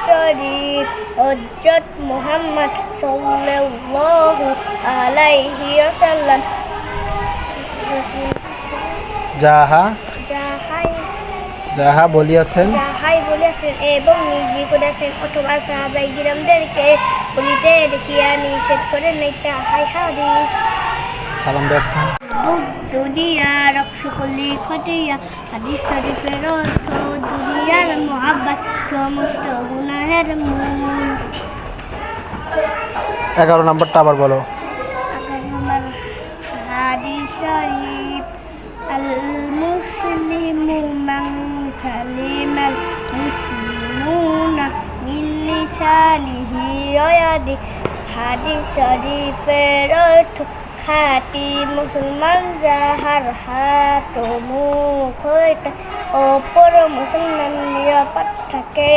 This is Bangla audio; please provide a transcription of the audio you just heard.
শরীফ হযরত মুহাম্মদ সাল্লাল্লাহু আলাইহি ওয়াসাল্লাম যাহা বলিয়াছেন এবং নির্জীব করেছেন অথবা সাহাবায়ে কিরামদেরকে বলিতে দেখিয়া নিষেধ করেন নাই, তাহাই হাদিস। সালাম ব্যাখ্যা। দুনিয়া রক্ষকলি খতিয়া, হাদিস শরীফের অর্থ দুনিয়ার মুহাব্বত সমস্ত গুনাহের মূল। 11 নম্বরটা আবার বলো। হাদিস শরীফ আল মুসলিমু মান সালিমাল মুসলিমুনা মিন লিসানিহি ওয়া ইয়াদিহি। হাদিস শরীফের অর্থ খাঁটি মুসলমান যাহার হাত ও মুখ হইতে অপর মুসলমান নিরাপদ থাকে।